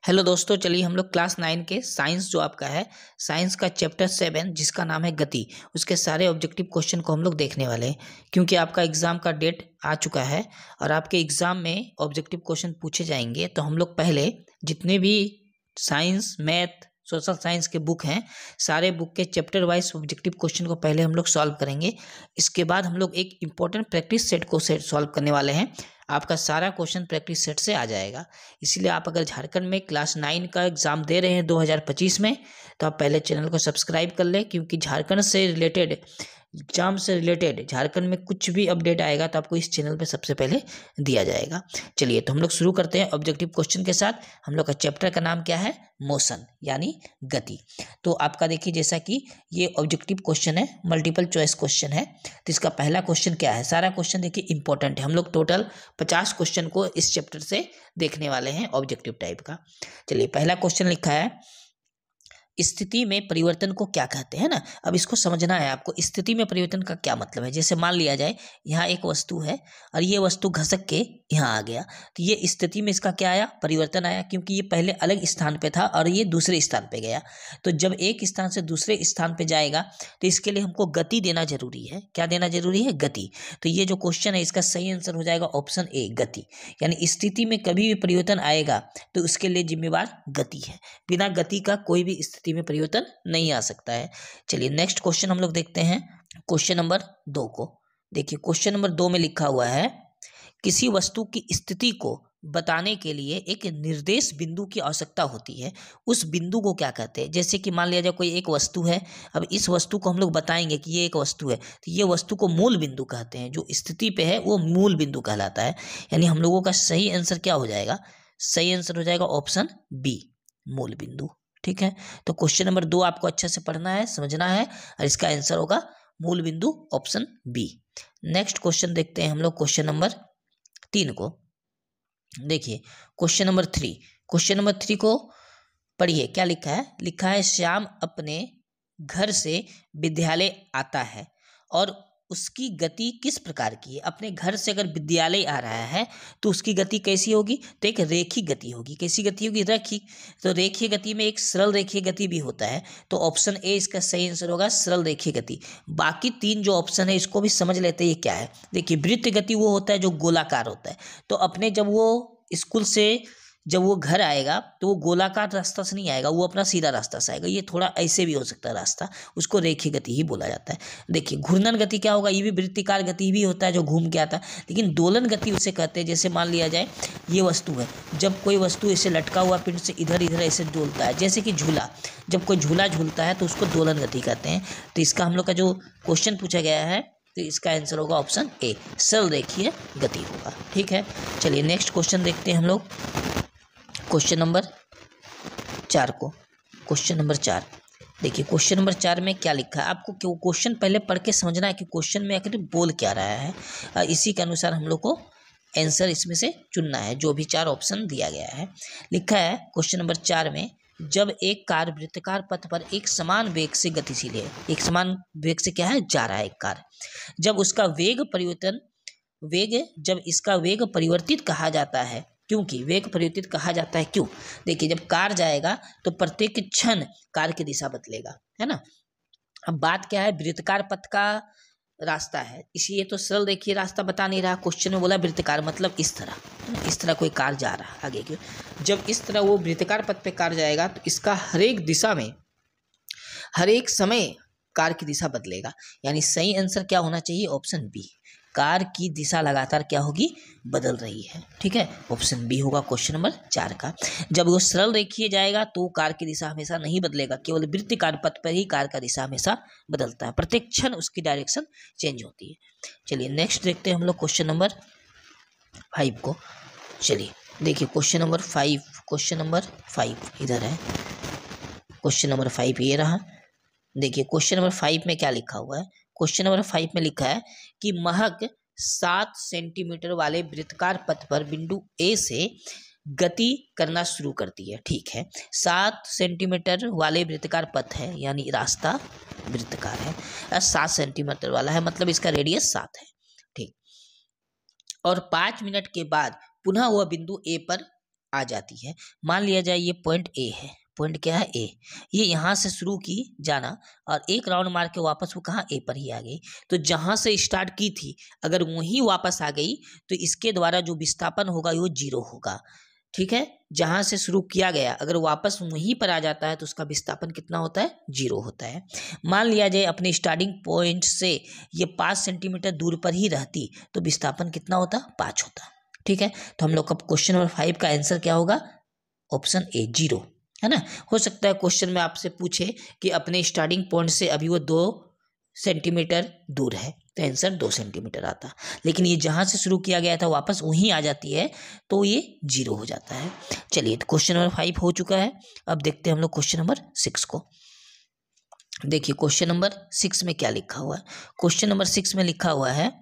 Hello दोस्तों, चलिए हम लोग क्लास 9 के साइंस जो आपका है, साइंस का चैप्टर 7 जिसका नाम है गति, उसके सारे ऑब्जेक्टिव क्वेश्चन को हम लोग देखने वाले हैं। क्योंकि आपका एग्ज़ाम का डेट आ चुका है और आपके एग्ज़ाम में ऑब्जेक्टिव क्वेश्चन पूछे जाएंगे, तो हम लोग पहले जितने भी साइंस, मैथ, सोशल साइंस के बुक हैं, सारे बुक के चैप्टर वाइज ऑब्जेक्टिव क्वेश्चन को पहले हम लोग सॉल्व करेंगे। इसके बाद हम लोग एक इम्पॉर्टेंट प्रैक्टिस सेट को सॉल्व करने वाले हैं। आपका सारा क्वेश्चन प्रैक्टिस सेट से आ जाएगा। इसलिए आप अगर झारखंड में क्लास 9 का एग्ज़ाम दे रहे हैं 2025 में, तो आप पहले चैनल को सब्सक्राइब कर लें, क्योंकि झारखंड से रिलेटेड, एग्जाम से रिलेटेड झारखंड में कुछ भी अपडेट आएगा तो आपको इस चैनल पे सबसे पहले दिया जाएगा। चलिए तो हम लोग शुरू करते हैं ऑब्जेक्टिव क्वेश्चन के साथ। हम लोग का चैप्टर का नाम क्या है? मोशन, यानी गति। तो आपका देखिए, जैसा कि ये ऑब्जेक्टिव क्वेश्चन है, मल्टीपल चॉइस क्वेश्चन है। तो इसका पहला क्वेश्चन क्या है? सारा क्वेश्चन देखिए इंपॉर्टेंट है। हम लोग टोटल 50 क्वेश्चन को इस चैप्टर से देखने वाले हैं, ऑब्जेक्टिव टाइप का। चलिए, पहला क्वेश्चन लिखा है, स्थिति में परिवर्तन को क्या कहते हैं ना। अब इसको समझना है आपको, स्थिति में परिवर्तन का क्या मतलब है। जैसे मान लिया जाए यहाँ एक वस्तु है और ये वस्तु घसक के यहाँ आ गया, तो ये स्थिति में इसका क्या आया? परिवर्तन आया, क्योंकि ये पहले अलग स्थान पे था और ये दूसरे स्थान पे गया। तो जब एक स्थान से दूसरे स्थान पे जाएगा तो इसके लिए हमको गति देना जरूरी है। क्या देना जरूरी है? गति। तो ये जो क्वेश्चन है, इसका सही आंसर हो जाएगा ऑप्शन ए, गति। यानी स्थिति में कभी भी परिवर्तन आएगा तो उसके लिए जिम्मेवार गति है। बिना गति का कोई भी स्थिति में परिवर्तन नहीं आ सकता है। चलिए नेक्स्ट क्वेश्चन हम लोग देखते हैं, क्वेश्चन नंबर 2 को। देखिए क्वेश्चन नंबर 2 में लिखा हुआ है, किसी वस्तु की स्थिति को बताने के लिए एक निर्देश बिंदु की आवश्यकता होती है। उस बिंदु को क्या कहते हैं? जैसे कि मान लिया जाए कोई एक वस्तु है, अब इस वस्तु को हम लोग बताएंगे कि ये एक वस्तु है, तो ये वस्तु को मूल बिंदु कहते हैं। जो स्थिति पे है वो मूल बिंदु कहलाता है। यानी हम लोगों का सही आंसर क्या हो जाएगा? सही आंसर हो जाएगा ऑप्शन बी, मूल बिंदु। ठीक है, तो क्वेश्चन नंबर 2 आपको अच्छे से पढ़ना है, समझना है, और इसका आंसर होगा मूल बिंदु, ऑप्शन बी। नेक्स्ट क्वेश्चन देखते हैं हम लोग, क्वेश्चन नंबर 3 को। देखिए क्वेश्चन नंबर 3, क्वेश्चन नंबर 3 को पढ़िए, क्या लिखा है? लिखा है, श्याम अपने घर से विद्यालय आता है और उसकी गति किस प्रकार की है? अपने घर से अगर विद्यालय आ रहा है तो उसकी गति कैसी होगी? तो एक रेखीय गति होगी। कैसी गति होगी? रेखीय। तो रेखीय गति में एक सरल रेखीय गति भी होता है, तो ऑप्शन ए इसका सही आंसर होगा, सरल रेखीय गति। बाकी 3 जो ऑप्शन है इसको भी समझ लेते हैं ये क्या है। देखिए वृत्त गति वो होता है जो गोलाकार होता है। तो अपने जब वो स्कूल से जब वो घर आएगा तो वो गोलाकार रास्ता से नहीं आएगा, वो अपना सीधा रास्ता से आएगा। ये थोड़ा ऐसे भी हो सकता है रास्ता, उसको रेखीय गति ही बोला जाता है। देखिए घूर्णन गति क्या होगा? ये भी वृत्तिकार गति भी होता है जो घूम के आता है, लेकिन दोलन गति उसे कहते हैं। जैसे मान लिया जाए ये वस्तु है, जब कोई वस्तु ऐसे लटका हुआ पिंड से इधर इधर ऐसे डोलता है, जैसे कि झूला, जब कोई झूला झूलता है तो उसको दोलन गति कहते हैं। तो इसका हम लोग का जो क्वेश्चन पूछा गया है, तो इसका आंसर होगा ऑप्शन ए, सरल रेखीय गति होगा। ठीक है, चलिए नेक्स्ट क्वेश्चन देखते हैं हम लोग, क्वेश्चन नंबर 4 को। क्वेश्चन नंबर 4, देखिए क्वेश्चन नंबर 4 में क्या लिखा है। आपको क्यों क्वेश्चन पहले पढ़ के समझना है कि क्वेश्चन में आखिर बोल क्या रहा है, इसी के अनुसार हम लोग को आंसर इसमें से चुनना है, जो भी 4 ऑप्शन दिया गया है। लिखा है क्वेश्चन नंबर 4 में, जब एक कार वृत्ताकार पथ पर एक समान वेग से गतिशील है, एक समान वेग से क्या है? जा रहा है एक कार, जब उसका जब इसका वेग परिवर्तित कहा जाता है, क्योंकि वेग परिवर्तित कहा जाता है क्यों? देखिए जब कार जाएगा तो प्रत्येक क्षण कार की दिशा बदलेगा, है ना। अब बात क्या है? वृत्ताकार पथ का रास्ता है, इसलिए तो सरल देखिए रास्ता बता नहीं रहा। क्वेश्चन में बोला वृत्ताकार, मतलब इस तरह कोई कार जा रहा है आगे क्यों? जब इस तरह वो वृत्ताकार पथ पे कार जाएगा तो इसका हर एक दिशा में, हर एक समय कार की दिशा बदलेगा। यानी सही आंसर क्या होना चाहिए? ऑप्शन बी, कार की दिशा लगातार क्या होगी? बदल रही है। ठीक है, ऑप्शन बी होगा क्वेश्चन नंबर 4 का। जब वो सरल रेखीय जाएगा तो कार की दिशा हमेशा नहीं बदलेगा, केवल वृत्ताकार पथ पर ही कार का दिशा हमेशा बदलता है, प्रत्येक क्षण उसकी डायरेक्शन चेंज होती है। चलिए नेक्स्ट देखते हैं हम लोग क्वेश्चन नंबर 5 को। चलिए देखिए क्वेश्चन नंबर 5 इधर है, क्वेश्चन नंबर 5 ये रहा। देखिए क्वेश्चन नंबर 5 में क्या लिखा हुआ है? क्वेश्चन नंबर 5 में लिखा है कि महक 7 सेंटीमीटर वाले वृत्ताकार पथ पर बिंदु ए से गति करना शुरू करती है। ठीक है, 7 सेंटीमीटर वाले वृत्ताकार पथ है, यानी रास्ता वृत्ताकार है, 7 सेंटीमीटर वाला है, मतलब इसका रेडियस 7 है। ठीक, और 5 मिनट के बाद पुनः वह बिंदु ए पर आ जाती है। मान लिया जाए ये पॉइंट ए है, पॉइंट क्या है ए, ये यहाँ से शुरू की जाना और एक राउंड मार के वापस वो कहाँ ए पर ही आ गई। तो जहाँ से स्टार्ट की थी अगर वहीं वापस आ गई तो इसके द्वारा जो विस्थापन होगा वो 0 होगा। ठीक है, जहाँ से शुरू किया गया अगर वापस वहीं पर आ जाता है तो उसका विस्थापन कितना होता है, 0 होता है। मान लिया जाए अपने स्टार्टिंग पॉइंट से ये 5 सेंटीमीटर दूर पर ही रहती तो विस्थापन कितना होता, 5 होता। ठीक है, तो हम लोग का क्वेश्चन नंबर 5 का आंसर क्या होगा, ऑप्शन ए 0, है ना। हो सकता है क्वेश्चन में आपसे पूछे कि अपने स्टार्टिंग पॉइंट से अभी वो 2 सेंटीमीटर दूर है तो आंसर 2 सेंटीमीटर आता, लेकिन ये जहाँ से शुरू किया गया था वापस वहीं आ जाती है तो ये 0 हो जाता है। चलिए, तो क्वेश्चन नंबर 5 हो चुका है। अब देखते हैं हम लोग क्वेश्चन नंबर 6 को। देखिए क्वेश्चन नंबर 6 में क्या लिखा हुआ है। क्वेश्चन नंबर 6 में लिखा हुआ है,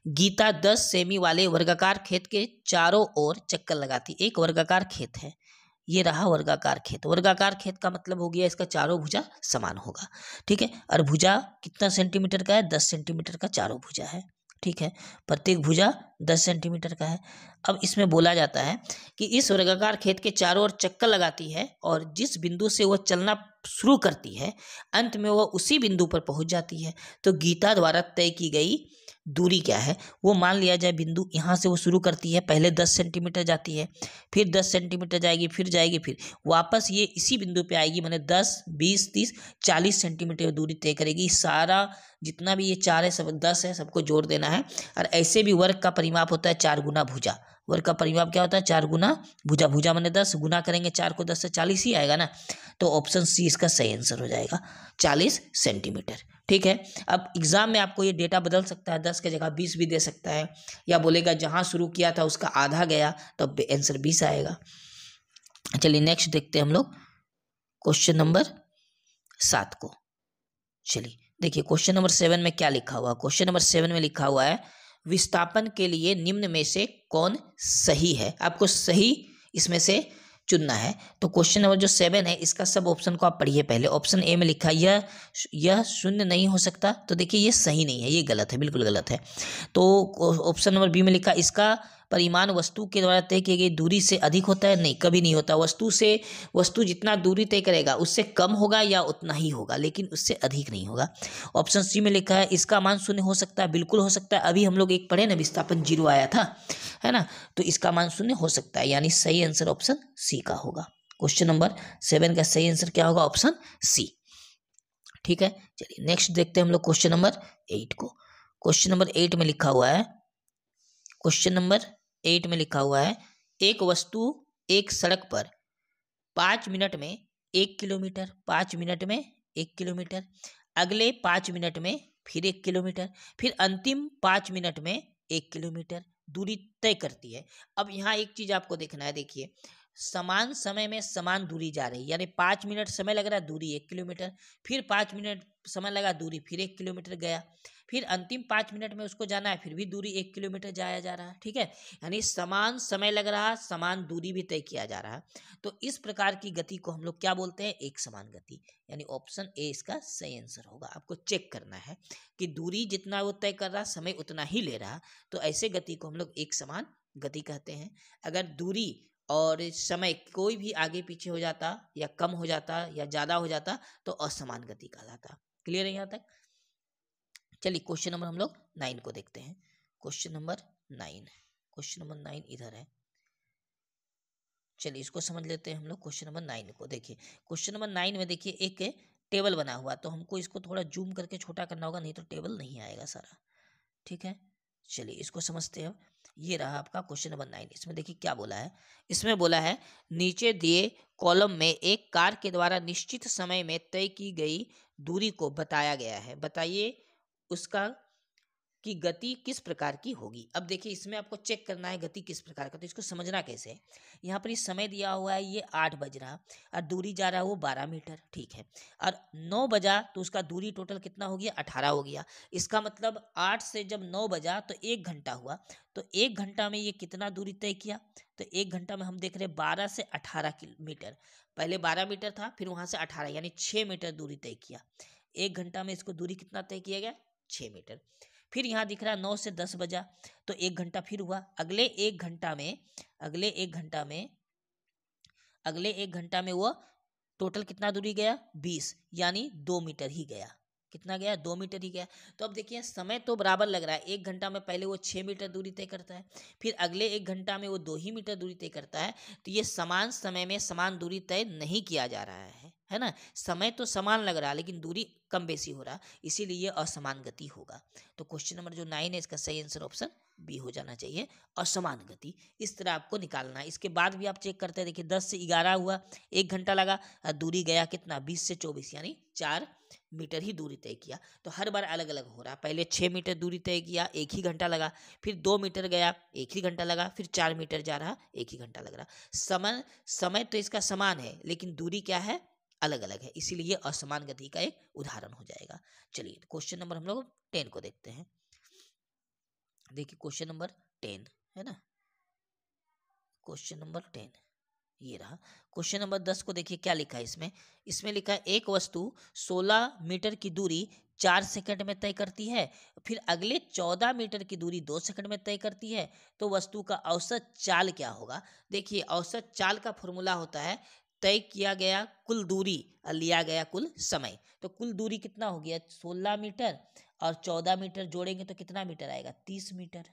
गीता 10 सेमी वाले वर्गाकार खेत के चारों ओर चक्कर लगाती। एक वर्गाकार खेत है, ये रहा वर्गाकार खेत। वर्गाकार खेत का मतलब हो गया इसका चारों भुजा समान होगा। ठीक है, और भुजा कितना सेंटीमीटर का है, 10 सेंटीमीटर का चारों भुजा है। ठीक है, प्रत्येक भुजा 10 सेंटीमीटर का है। अब इसमें बोला जाता है कि इस वर्गाकार खेत के चारों ओर चक्कर लगाती है और जिस बिंदु से वह चलना शुरू करती है अंत में वह उसी बिंदु पर पहुंच जाती है। तो गीता द्वारा तय की गई दूरी क्या है, वो मान लिया जाए बिंदु यहाँ से वो शुरू करती है, पहले 10 सेंटीमीटर जाती है, फिर 10 सेंटीमीटर जाएगी, फिर जाएगी, फिर वापस ये इसी बिंदु पे आएगी, माने 10, 20, 30, 40 सेंटीमीटर दूरी तय करेगी। सारा जितना भी ये 4 है सब 10 है, सबको जोड़ देना है। और ऐसे भी वर्ग का परिमाप होता है 4 गुना भुजा। वर्ग का परिमाप क्या होता है, 4 गुना भुजा। भुजा माने 10, गुना करेंगे 4 को 10 से 40 ही आएगा ना। तो ऑप्शन सी इसका सही आंसर हो जाएगा, 40 सेंटीमीटर। ठीक है, अब एग्जाम में आपको ये डेटा बदल सकता है, 10 के जगह 20 भी दे सकता है, या बोलेगा जहां शुरू किया था उसका आधा गया तो आंसर 20 आएगा। चलिए नेक्स्ट देखते हैं हम लोग क्वेश्चन नंबर 7 को। चलिए देखिए क्वेश्चन नंबर 7 में क्या लिखा हुआ। क्वेश्चन नंबर 7 में लिखा हुआ है, विस्थापन के लिए निम्न में से कौन सही है। आपको सही इसमें से चुनना है। तो क्वेश्चन नंबर जो 7 है इसका सब ऑप्शन को आप पढ़िए पहले। ऑप्शन ए में लिखा है यह शून्य नहीं हो सकता, तो देखिए ये सही नहीं है, ये गलत है, बिल्कुल गलत है। तो ऑप्शन नंबर बी में लिखा इसका परिमाण वस्तु के द्वारा तय की गई दूरी से अधिक होता है, नहीं कभी नहीं होता। वस्तु जितना दूरी तय करेगा उससे कम होगा या उतना ही होगा, लेकिन उससे अधिक नहीं होगा। ऑप्शन सी में लिखा है इसका मान शून्य हो सकता है, बिल्कुल हो सकता है। अभी हम लोग एक पढ़े ना, विस्थापन 0 आया था, है ना, तो इसका मान शून्य हो सकता है, यानी सही आंसर ऑप्शन सी का होगा। क्वेश्चन नंबर 7 का सही आंसर क्या होगा, ऑप्शन सी। ठीक है, चलिए नेक्स्ट देखते हैं हम लोग क्वेश्चन नंबर 8 को। क्वेश्चन नंबर 8 में लिखा हुआ है, क्वेश्चन नंबर 8 में लिखा हुआ है, एक वस्तु एक सड़क पर 5 मिनट में 1 किलोमीटर, 5 मिनट में 1 किलोमीटर, अगले 5 मिनट में फिर 1 किलोमीटर, फिर अंतिम 5 मिनट में 1 किलोमीटर दूरी तय करती है। अब यहाँ एक चीज आपको देखना है, देखिए समान समय में समान दूरी जा रही है, यानी 5 मिनट समय लग रहा है, दूरी 1 किलोमीटर, फिर 5 मिनट समय लगा, दूरी फिर 1 किलोमीटर गया, फिर अंतिम 5 मिनट में उसको जाना है, फिर भी दूरी 1 किलोमीटर जाया जा रहा है। ठीक है, यानी समान समय लग रहा है, समान दूरी भी तय किया जा रहा है। तो इस प्रकार की गति को हम लोग क्या बोलते हैं, एक समान गति, यानी ऑप्शन ए इसका सही आंसर होगा। आपको चेक करना है कि दूरी जितना वो तय कर रहा, समय उतना ही ले रहा, तो ऐसे गति को हम लोग एक समान गति कहते हैं। अगर दूरी और समय कोई भी आगे पीछे हो जाता या कम हो जाता या ज्यादा हो जाता तो असमान गति कहलाता। क्लियर है यहाँ तक। चलिए क्वेश्चन नंबर हम लोग 9 को देखते हैं। क्वेश्चन नंबर 9, क्वेश्चन नंबर 9 इधर है। चलिए इसको समझ लेते हैं हम लोग। क्वेश्चन नंबर 9 को देखिए, क्वेश्चन नंबर 9 में देखिए एक टेबल बना हुआ, तो हमको इसको थोड़ा जूम करके छोटा करना होगा, नहीं तो टेबल नहीं आएगा सारा। ठीक है, चलिए इसको समझते हैं। ये रहा आपका क्वेश्चन नंबर 9। इसमें देखिए क्या बोला है, इसमें बोला है नीचे दिए कॉलम में एक कार के द्वारा निश्चित समय में तय की गई दूरी को बताया गया है, बताइए उसका कि गति किस प्रकार की होगी। अब देखिए इसमें आपको चेक करना है गति किस प्रकार का, तो इसको समझना कैसे। यहाँ पर इस समय दिया हुआ है ये 8 बज रहा और दूरी जा रहा है वो 12 मीटर। ठीक है, और 9 बजा तो उसका दूरी टोटल कितना हो गया, 18 हो गया। इसका मतलब 8 से जब 9 बजा तो 1 घंटा हुआ, तो 1 घंटा में ये कितना दूरी तय किया, तो 1 घंटा में हम देख रहे 12 से 18 मीटर। पहले 12 मीटर था, फिर वहां से 18, यानी 6 मीटर दूरी तय किया। 1 घंटा में इसको दूरी कितना तय किया गया, 6 मीटर। फिर यहाँ दिख रहा है 9 से 10 बजा तो 1 घंटा फिर हुआ। अगले एक घंटा में अगले 1 घंटा में वो टोटल कितना दूरी गया 20, यानी 2 मीटर ही गया। कितना गया 2 मीटर ही गया। तो अब देखिए समय तो बराबर लग रहा है, 1 घंटा में पहले वो 6 मीटर दूरी तय करता है, फिर अगले 1 घंटा में वो 2 ही मीटर दूरी तय करता है। तो ये समान समय में समान दूरी तय नहीं किया जा रहा है ना। समय तो समान लग रहा है लेकिन दूरी कम बेसी हो रहा, इसीलिए ये असमान गति होगा। तो क्वेश्चन नंबर जो 9 है इसका सही आंसर ऑप्शन बी हो जाना चाहिए, असमान गति। इस तरह आपको निकालना है। इसके बाद भी आप चेक करते हैं, देखिए 10 से 11 हुआ, 1 घंटा लगा, दूरी गया कितना 20 से 24, यानी 4 मीटर ही दूरी तय किया। तो हर बार अलग अलग हो रहा, पहले 6 मीटर दूरी तय किया 1 ही घंटा लगा, फिर 2 मीटर गया 1 ही घंटा लगा, फिर 4 मीटर जा रहा 1 ही घंटा लग रहा। समय तो इसका समान है लेकिन दूरी क्या है अलग अलग है, इसीलिए असमान गति का एक उदाहरण हो जाएगा। चलिए क्वेश्चन नंबर हम लोग 10 को देखते हैं। देखिए क्वेश्चन नंबर 10 है ना, क्वेश्चन नंबर 10 ये रहा। क्वेश्चन नंबर 10 को देखिए क्या लिखा है इसमें लिखा है एक वस्तु 16 मीटर की दूरी 4 सेकंड में तय करती है, फिर अगले 14 मीटर की दूरी 2 सेकंड में तय करती है, तो वस्तु का औसत चाल क्या होगा। देखिए औसत चाल का फॉर्मूला होता है तय किया गया कुल दूरी और लिया गया कुल समय। तो कुल दूरी कितना हो गया 16 मीटर और 14 मीटर जोड़ेंगे तो कितना मीटर आएगा 30 मीटर।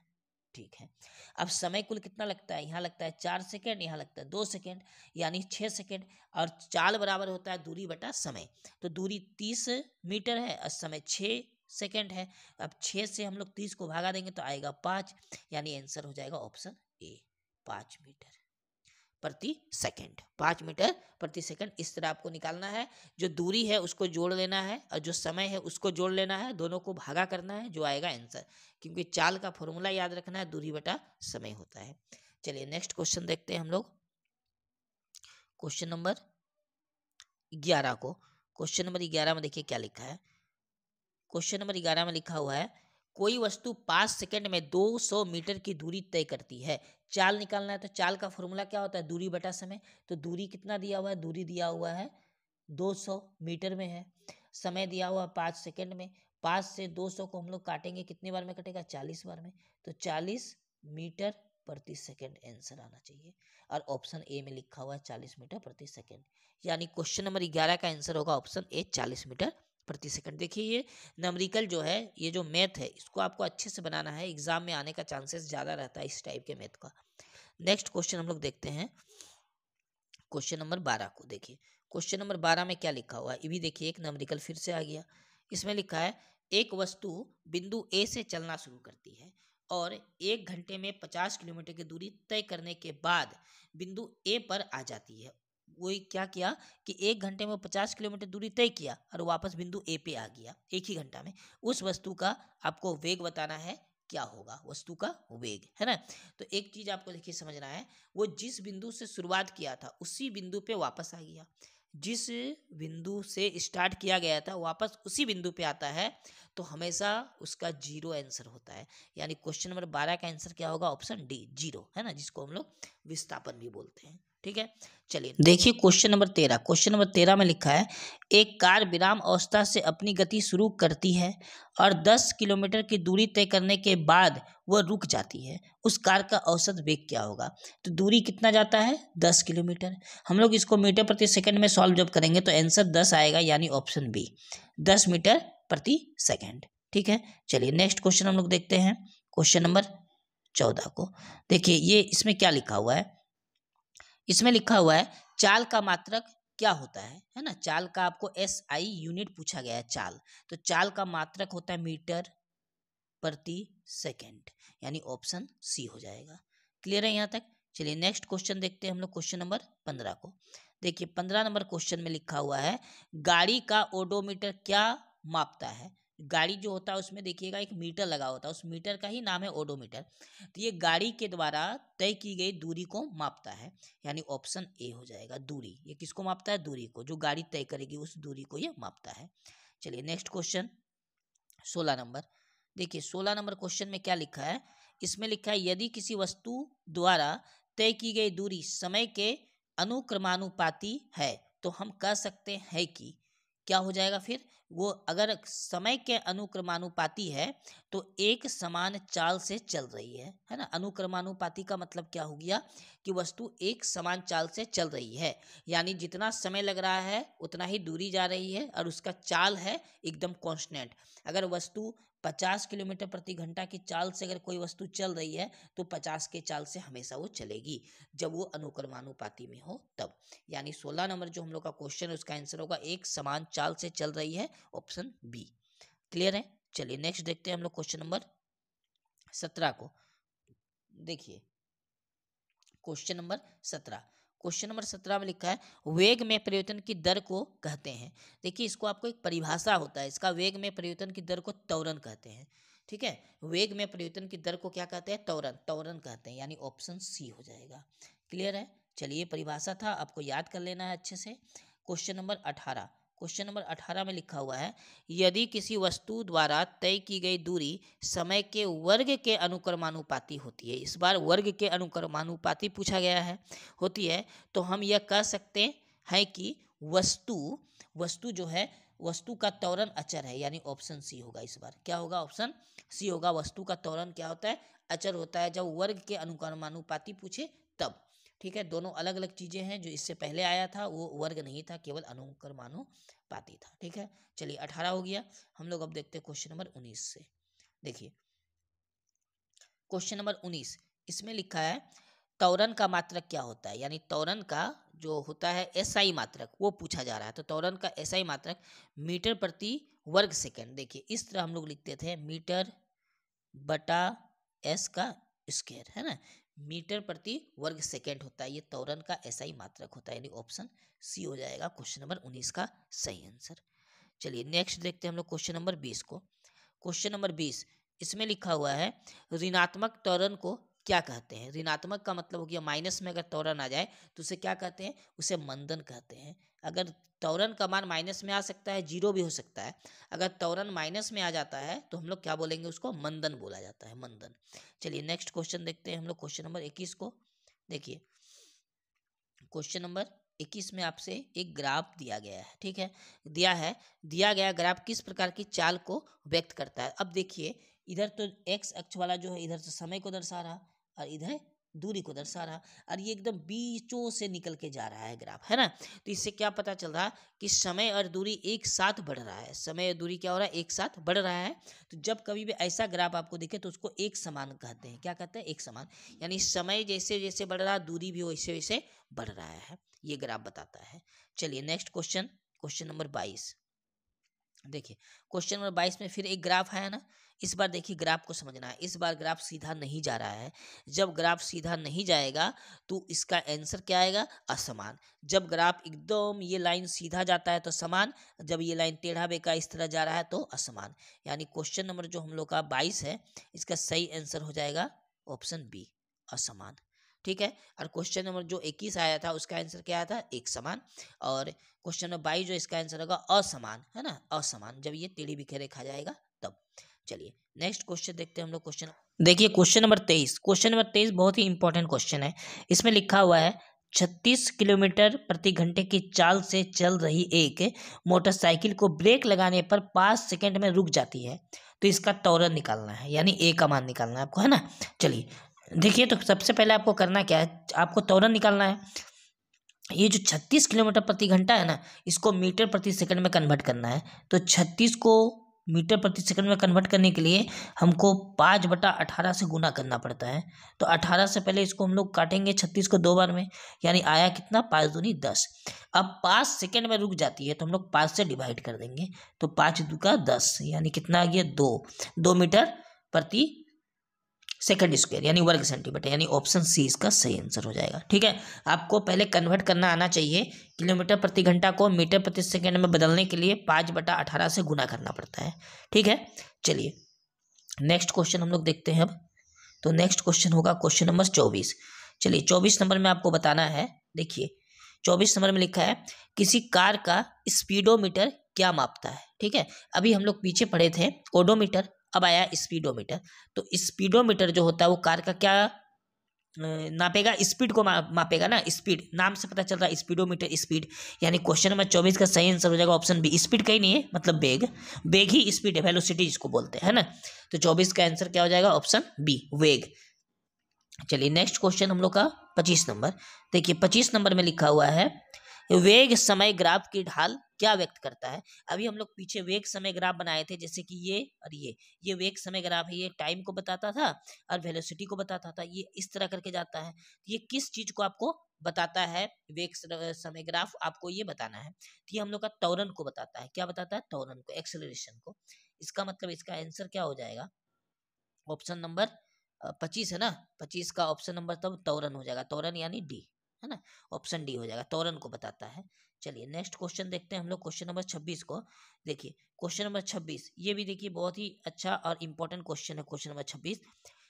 ठीक है, अब समय कुल कितना लगता है, यहाँ लगता है 4 सेकंड, यहाँ लगता है 2 सेकंड, यानी 6 सेकंड, और चाल बराबर होता है दूरी बटा समय। तो दूरी 30 मीटर है और समय 6 सेकंड है। अब 6 से हम लोग 30 को भागा देंगे तो आएगा 5, यानी आंसर हो जाएगा ऑप्शन ए 5 मीटर प्रति सेकंड। 5 मीटर प्रति सेकंड। इस तरह आपको निकालना है, जो दूरी है उसको जोड़ लेना है और जो समय है उसको जोड़ लेना है, दोनों को भागा करना है, जो आएगा आंसर। क्योंकि चाल का फॉर्मूला याद रखना है, दूरी बटा समय होता है। चलिए नेक्स्ट क्वेश्चन देखते हैं हम लोग, क्वेश्चन नंबर 11 को। क्वेश्चन नंबर 11 में देखिए क्या लिखा है। क्वेश्चन नंबर 11 में लिखा हुआ है कोई वस्तु 5 सेकंड में 200 मीटर की दूरी तय करती है। चाल निकालना है, तो चाल का फॉर्मूला क्या होता है दूरी बटा समय। तो दूरी कितना दिया हुआ है, दूरी दिया हुआ है 200 मीटर में है, समय दिया हुआ 5 सेकंड में। 5 से 200 को हम लोग काटेंगे कितनी बार में कटेगा 40 बार में, तो 40 मीटर प्रति सेकंड आंसर आना चाहिए। और ऑप्शन ए में लिखा हुआ है 40 मीटर प्रति सेकंड, यानी क्वेश्चन नंबर 11 का आंसर होगा ऑप्शन ए 40 मीटर प्रति सेकंड। देखिए ये न्यूमेरिकल जो है, ये जो मैथ है इसको आपको अच्छे से बनाना है, एग्जाम में आने का चांसेस ज़्यादा रहता है इस टाइप के मैथ का। नेक्स्ट क्वेश्चन हम लोग देखते हैं क्वेश्चन नंबर 12 को। देखिए क्वेश्चन नंबर 12 में क्या लिखा हुआ है, ये भी देखिए एक न्यूमेरिकल फिर से आ गया। इसमें लिखा है एक वस्तु बिंदु ए से चलना शुरू करती है और 1 घंटे में 50 किलोमीटर की दूरी तय करने के बाद बिंदु ए पर आ जाती है। वही क्या किया कि 1 घंटे में 50 किलोमीटर दूरी तय किया और वापस बिंदु ए पे आ गया 1 ही घंटा में। उस वस्तु का आपको वेग बताना है, क्या होगा वस्तु का वेग, है ना। तो एक चीज आपको देखिए समझना है, वो जिस बिंदु से शुरुआत किया था उसी बिंदु पे वापस आ गया। जिस बिंदु से स्टार्ट किया गया था वापस उसी बिंदु पे आता है, तो हमेशा उसका जीरो आंसर होता है। यानी क्वेश्चन नंबर 12 का आंसर क्या होगा ऑप्शन डी जीरो, है ना, जिसको हम लोग विस्थापन भी बोलते हैं। ठीक है, चलिए देखिए क्वेश्चन नंबर 13। क्वेश्चन नंबर 13 में लिखा है एक कार विराम अवस्था से अपनी गति शुरू करती है और 10 किलोमीटर की दूरी तय करने के बाद वह रुक जाती है, उस कार का औसत वेग क्या होगा। तो दूरी कितना जाता है 10 किलोमीटर। हम लोग इसको मीटर प्रति सेकंड में सॉल्व जब करेंगे तो आंसर 10 आएगा, यानी ऑप्शन बी 10 मीटर प्रति सेकंड। ठीक है, चलिए नेक्स्ट क्वेश्चन हम लोग देखते हैं क्वेश्चन नंबर 14 को। देखिए ये इसमें क्या लिखा हुआ है, इसमें लिखा हुआ है चाल का मात्रक क्या होता है ना। चाल का आपको SI यूनिट पूछा गया है चाल, तो चाल का मात्रक होता है मीटर प्रति सेकंड, यानी ऑप्शन सी हो जाएगा। क्लियर है यहाँ तक। चलिए नेक्स्ट क्वेश्चन देखते हैं हम लोग क्वेश्चन नंबर 15 को। देखिए 15 नंबर क्वेश्चन में लिखा हुआ है गाड़ी का ओडोमीटर क्या मापता है। गाड़ी जो होता है उसमें देखिएगा एक मीटर लगा होता है, उस मीटर का ही नाम है ओडोमीटर। तो ये गाड़ी के द्वारा तय की गई दूरी को मापता है, यानी ऑप्शन ए हो जाएगा दूरी। ये किसको मापता है, दूरी को, जो गाड़ी तय करेगी उस दूरी को ये मापता है। चलिए नेक्स्ट क्वेश्चन 16 नंबर। देखिए 16 नंबर क्वेश्चन में क्या लिखा है, इसमें लिखा है यदि किसी वस्तु द्वारा तय की गई दूरी समय के अनुक्रमानुपाती है तो हम कह सकते हैं कि क्या हो जाएगा फिर, वो अगर समय के अनुक्रमानुपाती है तो एक समान चाल से चल रही है ना। अनुक्रमानुपाती का मतलब क्या हो गया कि वस्तु एक समान चाल से चल रही है, यानी जितना समय लग रहा है उतना ही दूरी जा रही है और उसका चाल है एकदम कांस्टेंट। अगर वस्तु 50 किलोमीटर प्रति घंटा की चाल से अगर कोई वस्तु चल रही है तो 50 के चाल से हमेशा वो चलेगी, जब वो अनुक्रमानुपाती में हो तब। यानी 16 नंबर जो हम लोग का क्वेश्चन है उसका आंसर होगा एक समान चाल से चल रही है, ऑप्शन बी। क्लियर है। चलिए नेक्स्ट देखते हैं हम लोग क्वेश्चन नंबर 17 को। देखिए क्वेश्चन नंबर 17, क्वेश्चन नंबर 17 में लिखा है वेग में परिवर्तन की दर को कहते हैं। देखिए इसको आपको एक परिभाषा होता है इसका, वेग में परिवर्तन की दर को त्वरण कहते हैं। ठीक है, वेग में परिवर्तन की दर को क्या कहते हैं, त्वरण, त्वरण कहते हैं, यानी ऑप्शन सी हो जाएगा। क्लियर है। चलिए परिभाषा था, आपको याद कर लेना है अच्छे से। क्वेश्चन नंबर 18, क्वेश्चन नंबर 18 में लिखा हुआ है यदि किसी वस्तु द्वारा तय की गई दूरी समय के वर्ग के अनुक्रमानुपाती होती है, इस बार वर्ग के अनुक्रमानुपाती पूछा गया है, होती है, तो हम यह कह सकते हैं कि वस्तु जो है वस्तु का त्वरण अचर है, यानी ऑप्शन सी होगा। इस बार क्या होगा, ऑप्शन सी होगा। वस्तु का त्वरण क्या होता है, अचर होता है, जब वर्ग के अनुक्रमानुपाती पूछे तब। ठीक है, दोनों अलग अलग चीजें हैं। जो इससे पहले आया था वो वर्ग नहीं था, केवल अनुक्रमानुपाती था। ठीक है, चलिए 18 हो गया। हम लोग अब देखते हैं क्वेश्चन नंबर 19 से। देखिए क्वेश्चन नंबर 19, इसमें लिखा है त्वरण का मात्रक क्या होता है, यानी त्वरण का जो होता है एसआई मात्रक वो पूछा जा रहा है। तो त्वरण का एसआई मात्रक मीटर प्रति वर्ग सेकंड। देखिए इस तरह हम लोग लिखते थे, मीटर बटा एस का स्क्वायर, है ना, मीटर प्रति वर्ग सेकंड होता है, ये त्वरण का एसआई मात्रक होता है, यानी ऑप्शन सी हो जाएगा क्वेश्चन नंबर 19 का सही आंसर। चलिए नेक्स्ट देखते हैं हम लोग क्वेश्चन नंबर 20 को। क्वेश्चन नंबर 20, इसमें लिखा हुआ है ऋणात्मक त्वरण को क्या कहते हैं। ऋणात्मक का मतलब हो गया माइनस में अगर त्वरण आ जाए तो उसे क्या कहते हैं, उसे मंदन कहते हैं। अगर त्वरण का मान माइनस में आ सकता है, जीरो भी हो सकता है, अगर त्वरण माइनस में आ जाता है तो हम लोग क्या बोलेंगे, उसको मंदन बोला जाता है, मंदन। चलिए नेक्स्ट क्वेश्चन देखते हैं हम लोग क्वेश्चन नंबर 21 को। देखिए क्वेश्चन नंबर 21 में आपसे एक ग्राफ दिया गया है। ठीक है, दिया गया ग्राफ किस प्रकार की चाल को व्यक्त करता है। अब देखिए इधर तो एक्स अक्ष वाला जो है इधर से समय को दर्शा रहा और इधर दूरी को दर्शा रहा, और ये एकदम बीचों से निकल के जा रहा है ग्राफ, है ना। तो इससे क्या पता चल रहा कि समय और दूरी एक साथ बढ़ रहा है, समय और दूरी क्या हो रहा है, एक साथ बढ़ रहा है। तो जब कभी भी ऐसा ग्राफ आपको दिखे तो उसको एक समान कहते हैं। क्या कहते हैं, एक समान, यानी समय जैसे जैसे बढ़ रहा दूरी भी वैसे वैसे बढ़ रहा है, ये ग्राफ बताता है। चलिए नेक्स्ट क्वेश्चन, क्वेश्चन नंबर 22। देखिए क्वेश्चन नंबर 22 में फिर एक ग्राफ है ना। इस बार देखिए ग्राफ को समझना है, इस बार ग्राफ सीधा नहीं जा रहा है। जब ग्राफ सीधा नहीं जाएगा तो इसका आंसर क्या आएगा, असमान। जब ग्राफ एकदम ये लाइन सीधा जाता है तो समान, जब ये लाइन टेढ़ा बेका इस तरह जा रहा है तो असमान। यानी क्वेश्चन नंबर जो हम लोग का 22 है इसका सही आंसर हो जाएगा ऑप्शन बी, असमान। ठीक है, और क्वेश्चन नंबर जो 21 आया था उसका आंसर क्या आया था, एक समान। और क्वेश्चन नंबर 22 जो इसका आंसर होगा असमान, है ना, असमान, जब ये टेढ़ी बिखेरे रेखा जाएगा तब। चलिए नेक्स्ट क्वेश्चन देखते हैं हम लोग। क्वेश्चन देखिए क्वेश्चन नंबर 23, क्वेश्चन नंबर 23 बहुत ही इंपॉर्टेंट क्वेश्चन है। इसमें लिखा हुआ है 36 किलोमीटर प्रति घंटे की चाल से चल रही एक मोटरसाइकिल को ब्रेक लगाने पर 5 सेकंड में रुक जाती है, तो इसका त्वरण निकालना है, यानी ए का मान निकालना है आपको, है ना। चलिए देखिए तो सबसे पहले आपको करना क्या है, आपको त्वरण निकालना है। ये जो 36 किलोमीटर प्रति घंटा है ना, इसको मीटर प्रति सेकंड में कन्वर्ट करना है। तो 36 को मीटर प्रति सेकंड में कन्वर्ट करने के लिए हमको 5/18 से गुना करना पड़ता है। तो 18 से पहले इसको हम लोग काटेंगे 36 को 2 बार में, यानी आया कितना, 5 दूनी 10। अब 5 सेकंड में रुक जाती है तो हम लोग 5 से डिवाइड कर देंगे, तो 5 दू का 10, यानी कितना आ गया, 2 मीटर प्रति सेकंड स्क्वायर, यानी वर्ग सेंटीमीटर, यानी ऑप्शन सी इसका सही आंसर हो जाएगा। ठीक है, आपको पहले कन्वर्ट करना आना चाहिए, किलोमीटर प्रति घंटा को मीटर प्रति सेकंड में बदलने के लिए 5/18 से गुना करना पड़ता है। ठीक है, चलिए नेक्स्ट क्वेश्चन हम लोग देखते हैं अब। तो नेक्स्ट क्वेश्चन होगा क्वेश्चन नंबर 24। चलिए 24 नंबर में आपको बताना है। देखिए 24 नंबर में लिखा है किसी कार का स्पीडोमीटर क्या मापता है। ठीक है, अभी हम लोग पीछे पढ़े थे ओडोमीटर, अब आया स्पीडोमीटर। तो स्पीडोमीटर जो होता है वो कार का क्या नापेगा, स्पीड को मापेगा ना, स्पीड नाम से पता चल रहा है, स्पीडोमीटर स्पीड। यानी क्वेश्चन नंबर 24 का सही आंसर हो जाएगा ऑप्शन बी। स्पीड कहीं नहीं है, मतलब वेग, वेग ही स्पीड है, वेलोसिटी जिसको बोलते हैं, है ना। तो 24 का आंसर क्या हो जाएगा, ऑप्शन बी, वेग। चलिए नेक्स्ट क्वेश्चन हम लोग का 25 नंबर। देखिए 25 नंबर में लिखा हुआ है, वेग समय ग्राफ की ढाल क्या व्यक्त करता है। अभी हम लोग पीछे वेग समय ग्राफ बनाए थे, जैसे कि ये और ये वेग समय ग्राफ है, ये टाइम को बताता था और वेलोसिटी को बताता था, ये इस तरह करके जाता है। ये किस चीज को आपको बताता है, वेग समय ग्राफ आपको ये बताना है। तो ये हम लोग का त्वरण को बताता है। क्या बताता है, त्वरण को, एक्सेलरेशन को। इसका मतलब इसका आंसर क्या हो जाएगा, ऑप्शन नंबर 25 है ना, 25 का ऑप्शन नंबर तब त्वरण हो जाएगा, त्वरण यानी डी, है ना, ऑप्शन डी हो जाएगा, त्वरण को बताता है। चलिए नेक्स्ट क्वेश्चन देखते हैं हम लोग, क्वेश्चन नंबर 26 को। देखिए क्वेश्चन नंबर 26, ये भी देखिए बहुत ही अच्छा और इंपॉर्टेंट क्वेश्चन है। क्वेश्चन नंबर 26,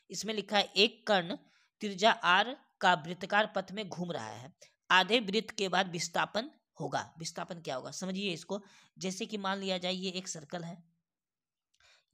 इसमें लिखा है, एक कर्ण त्रिज्या आर का वृत्ताकार पथ में घूम रहा है, आधे वृत्त के बाद विस्थापन होगा। विस्थापन क्या होगा, समझिए इसको। जैसे कि मान लिया जाए ये एक सर्कल है,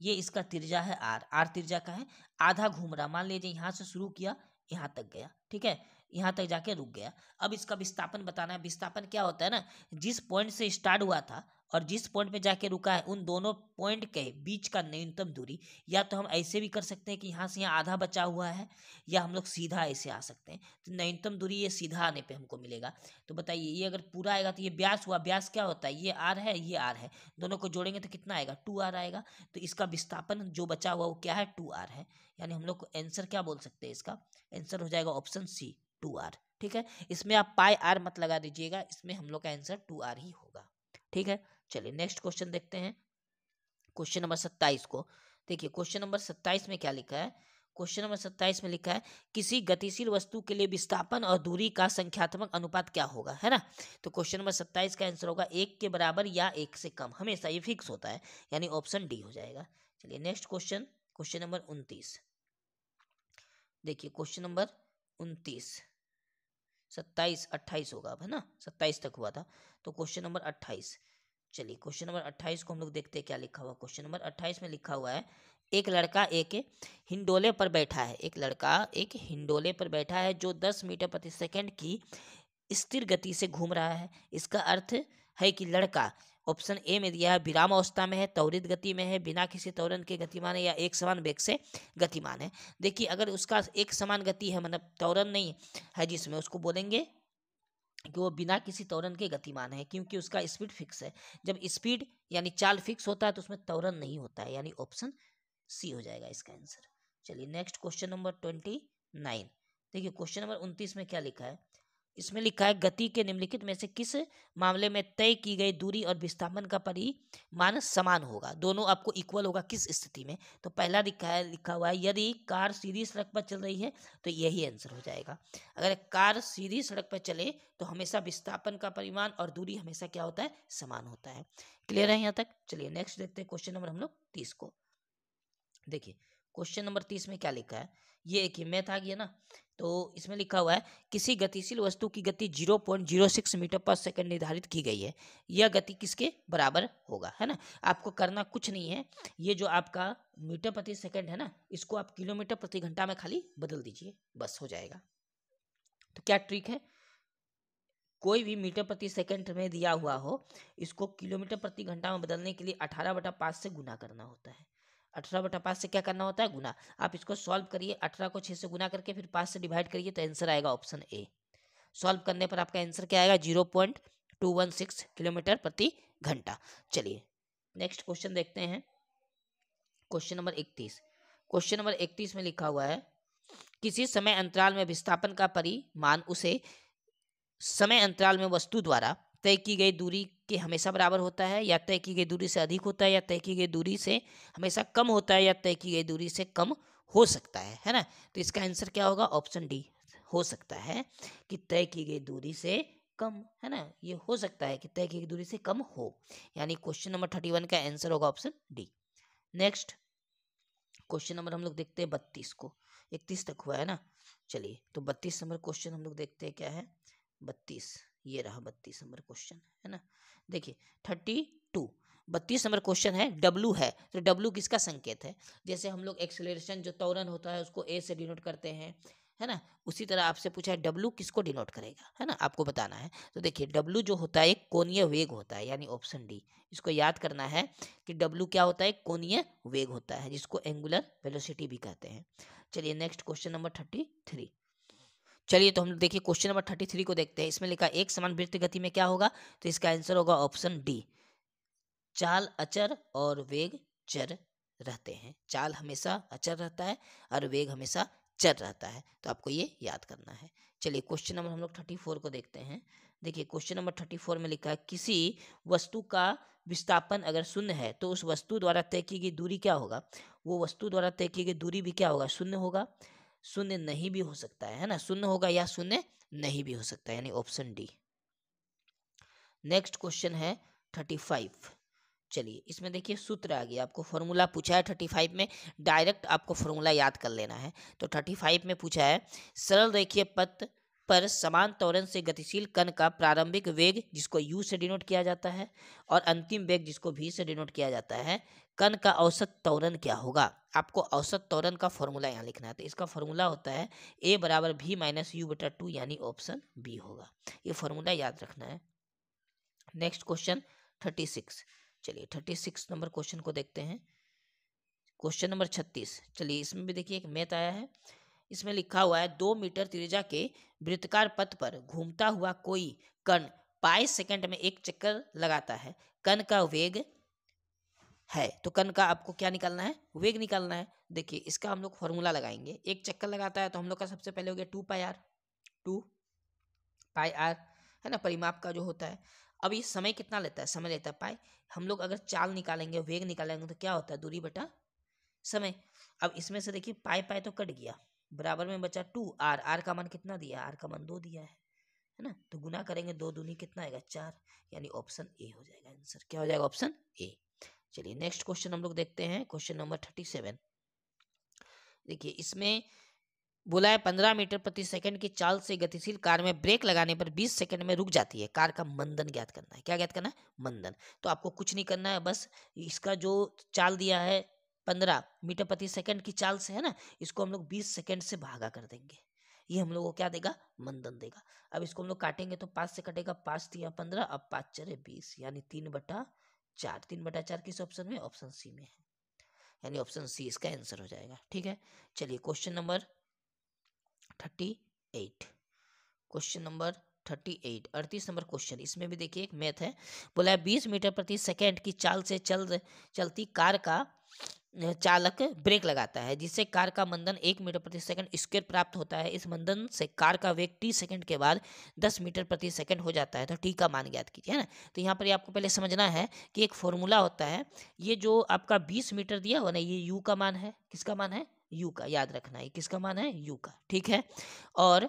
ये इसका त्रिज्या है आर, आर त्रिज्या का है, आधा घूम रहा, मान लीजिए यहाँ से शुरू किया यहाँ तक गया, ठीक है, यहाँ तक जाके रुक गया। अब इसका विस्थापन बताना है। विस्थापन क्या होता है ना, जिस पॉइंट से स्टार्ट हुआ था और जिस पॉइंट पे जाके रुका है, उन दोनों पॉइंट के बीच का न्यूनतम दूरी। या तो हम ऐसे भी कर सकते हैं कि यहाँ से यहाँ आधा बचा हुआ है, या हम लोग सीधा ऐसे आ सकते हैं। तो न्यूनतम दूरी ये सीधा आने पे हमको मिलेगा। तो बताइए ये अगर पूरा आएगा तो ये व्यास हुआ, व्यास क्या होता है, ये आर है, ये आर है, दोनों को जोड़ेंगे तो कितना आएगा, 2r आएगा। तो इसका विस्थापन जो बचा हुआ वो क्या है, 2r है। यानी हम लोग को आंसर क्या बोल सकते हैं, इसका आंसर हो जाएगा ऑप्शन सी, 2r। ठीक है, इसमें आप पाई आर मत लगा दीजिएगा, इसमें हम लोग का आंसर 2r ही होगा। ठीक है, चलिए नेक्स्ट क्वेश्चन देखते हैं, क्वेश्चन नंबर 27 को। देखिए क्वेश्चन नंबर 27 में क्या लिखा है, क्वेश्चन नंबर 27 में लिखा है, किसी गतिशील वस्तु के लिए विस्थापन और दूरी का संख्यात्मक अनुपात क्या होगा, है ना। तो क्वेश्चन नंबर 27 का आंसर होगा 1 के बराबर या 1 से कम, हमेशा ये फिक्स होता है, यानी ऑप्शन डी हो जाएगा। चलिए नेक्स्ट क्वेश्चन, क्वेश्चन नंबर 29। देखिए क्वेश्चन नंबर 29, 27 28 होगा अब, है ना, 27 तक हुआ था। तो क्वेश्चन नंबर 28, चलिए क्वेश्चन नंबर 28 को हम लोग देखते हैं क्या लिखा हुआ। क्वेश्चन नंबर 28 में लिखा हुआ है, एक लड़का एक हिंडोले पर बैठा है, एक लड़का एक हिंडोले पर बैठा है जो 10 मीटर प्रति सेकंड की स्थिर गति से घूम रहा है। इसका अर्थ है कि लड़का, ऑप्शन ए में दिया है, विराम अवस्था में है, त्वरित गति में है, बिना किसी त्वरण के गतिमान है, या एक समान वेग से गतिमान है। देखिए अगर उसका एक समान गति है, मतलब त्वरण नहीं है जिसमें, उसको बोलेंगे कि वो बिना किसी त्वरण के गतिमान है, क्योंकि उसका स्पीड फिक्स है। जब स्पीड यानी चाल फिक्स होता है तो उसमें त्वरण नहीं होता है, यानी ऑप्शन सी हो जाएगा इसका आंसर। चलिए नेक्स्ट क्वेश्चन नंबर 29। देखिए क्वेश्चन नंबर 29 में क्या लिखा है, इसमें लिखा है, गति के निम्नलिखित में से किस मामले में तय की गई दूरी और विस्थापन का परिमाण समान होगा, दोनों आपको इक्वल होगा, किस स्थिति में। तो पहला लिखा हुआ है, यदि कार सीधी सड़क पर चल रही है, तो यही आंसर हो जाएगा। अगर कार सीधी सड़क पर चले तो हमेशा विस्थापन का परिमाण और दूरी हमेशा क्या होता है, समान होता है। क्लियर है यहाँ तक। चलिए नेक्स्ट देखते हैं क्वेश्चन नंबर हम लोग 30 को। देखिए क्वेश्चन नंबर 30 में क्या लिखा है, ये एक मैथ आ गया ना। तो इसमें लिखा हुआ है, किसी गतिशील वस्तु की गति 0.06 मीटर पर सेकंड निर्धारित की गई है, यह गति किसके बराबर होगा, है ना। आपको करना कुछ नहीं है, ये जो आपका मीटर प्रति सेकंड है ना, इसको आप किलोमीटर प्रति घंटा में खाली बदल दीजिए, बस हो जाएगा। तो क्या ट्रिक है, कोई भी मीटर प्रति सेकंड में दिया हुआ हो, इसको किलोमीटर प्रति घंटा में बदलने के लिए 18/5 से गुना करना होता है। 18/5 से क्या करना होता है, गुना। आप इसको सॉल्व करिए, 18 को 6 से गुना करके फिर 5 से डिवाइड करिए, तो आंसर आएगा ऑप्शन ए। सॉल्व करने पर आपका आंसर क्या आएगा, 0.216 किलोमीटर प्रति घंटा। चलिए नेक्स्ट क्वेश्चन देखते हैं, क्वेश्चन नंबर 31। क्वेश्चन नंबर 31 में लिखा हुआ है, किसी समय अंतराल में विस्थापन का परिमाण उसे समय अंतराल में वस्तु द्वारा तय की गई दूरी के हमेशा बराबर होता है, या तय की गई दूरी से अधिक होता है, या तय की गई दूरी से हमेशा कम होता है, या तय की गई दूरी से कम हो सकता है ना। तो इसका आंसर क्या होगा, ऑप्शन डी हो सकता है कि तय की गई दूरी से कम, है ना, ये हो सकता है कि तय की गई दूरी से कम हो, यानी क्वेश्चन नंबर 31 का आंसर होगा option D. Next question number हम लोग देखते हैं 32 को, 31 तक हुआ है ना। चलिए तो 32 नंबर क्वेश्चन हम लोग देखते हैं क्या है, 32, ये रहा 32 नंबर क्वेश्चन, है ना। देखिए 32 नंबर क्वेश्चन है, डब्लू है, तो डब्लू किसका संकेत है। जैसे हम लोग एक्सेलरेशन जो त्वरण होता है उसको ए से डिनोट करते हैं, है ना। उसी तरह आपसे पूछा है W किसको डिनोट करेगा, है ना, आपको बताना है। तो देखिए W जो होता है एक कोणीय वेग होता है, यानी ऑप्शन डी, इसको याद करना है कि W क्या होता है, कोणीय वेग होता है, जिसको एंगुलर वेलोसिटी भी कहते हैं। चलिए नेक्स्ट क्वेश्चन नंबर 33। चलिए तो हम देखिए क्वेश्चन नंबर 33 को देखते हैं। इसमें लिखा एक समान वृत्त गति में क्या होगा, तो इसका आंसर होगा ऑप्शन डी, चाल अचर और वेग चर रहते हैं। चाल हमेशा अचर रहता है और वेग हमेशा चर रहता है, तो आपको ये याद करना है। चलिए क्वेश्चन नंबर हम लोग 34 को देखते हैं। देखिए क्वेश्चन नंबर 34 में लिखा है किसी वस्तु का विस्थापन अगर शून्य है तो उस वस्तु द्वारा तय की गई दूरी क्या होगा, वो वस्तु द्वारा तय की गई दूरी भी क्या होगा, शून्य होगा। शून्य नहीं भी हो सकता है ना, शून्य होगा या शून्य नहीं भी हो सकता है, यानी ऑप्शन डी। नेक्स्ट क्वेश्चन है 35। चलिए इसमें देखिए सूत्र आ गया, आपको फॉर्मूला पूछा है 35 में, डायरेक्ट आपको फॉर्मूला याद कर लेना है। तो 35 में पूछा है सरल रेखीय पथ पर समान त्वरण से गतिशील कण का प्रारंभिक वेग जिसको u से डिनोट किया जाता है और अंतिम वेग जिसको v से डिनोट किया जाता है, कण का औसत त्वरण क्या होगा। आपको औसत त्वरण का फॉर्मूला यहाँ लिखना है। तो इसका फॉर्मूला होता है a बराबर v माइनस यू बटा 2, यानी ऑप्शन बी होगा। ये फॉर्मूला याद रखना है। Next question 36। चलिए 36 नंबर क्वेश्चन को देखते हैं। Question number 36। चलिए इसमें भी देखिए एक मैथ आया है। इसमें लिखा हुआ है 2 मीटर त्रिज्या के वृत्ताकार पथ पर घूमता हुआ कोई कण पाई सेकंड में एक चक्कर लगाता है, कण का वेग है। तो कण का आपको क्या निकालना है, वेग निकालना है। देखिए इसका हम लोग फॉर्मूला लगाएंगे। एक चक्कर लगाता है तो हम लोग का सबसे पहले हो गया 2 पाई आर, 2 पाई आर, है ना, परिमाप का जो होता है। अब ये समय कितना लेता है, समय लेता है पाई। हम लोग अगर चाल निकालेंगे, वेग निकालेंगे, तो क्या होता है, दूरी बटा समय। अब इसमें से देखिए पाई पाई तो कट गया, बराबर में बचा 2 आर, आर का मान कितना दिया, आर का मान 2 दिया है ना। तो गुना करेंगे 2 दूनी कितना आएगा 4, यानी ऑप्शन ए हो जाएगा आंसर। क्या हो जाएगा, ऑप्शन ए। चलिए नेक्स्ट क्वेश्चन हम लोग देखते हैं, क्वेश्चन नंबर 37। देखिए इसमें बोला है 15 मीटर प्रति सेकंड की चाल से गतिशील कार में ब्रेक लगाने पर 20 सेकंड में रुक जाती है। कार का मंदन ज्ञात करना है। क्या ज्ञात करना है, मंदन। तो आपको कुछ नहीं करना है, बस इसका जो चाल दिया है 15 मीटर प्रति सेकंड की चाल से, है ना, इसको हम लोग 20 सेकंड से भागा कर देंगे। ये हम लोग को क्या देगा, मंदन देगा। अब इसको हम लोग काटेंगे तो 5 से कटेगा, 5 दिया 15, अब 5 चरे 20, यानी 3/4। 3/4 किस ऑप्शन में, ऑप्शन सी में है, यानी ऑप्शन सी इसका आंसर हो जाएगा। ठीक है। चलिए question number 38। Question number 38, 38 number question. इसमें भी देखिए एक मैथ है। बोला है 20 मीटर प्रति सेकंड की चाल से चलती कार का चालक ब्रेक लगाता है, जिससे कार का मंदन 1 मीटर प्रति सेकंड स्क्वायर प्राप्त होता है। इस मंदन से कार का वेग t सेकंड के बाद 10 मीटर प्रति सेकंड हो जाता है। तो t का मान ज्ञात कीजिए, है ना। तो यहाँ पर आपको पहले समझना है कि एक फॉर्मूला होता है। ये जो आपका 20 मीटर दिया हुआ ना, ये u का मान है। किसका मान है, u का। याद रखना है किसका मान है, u का। ठीक है। और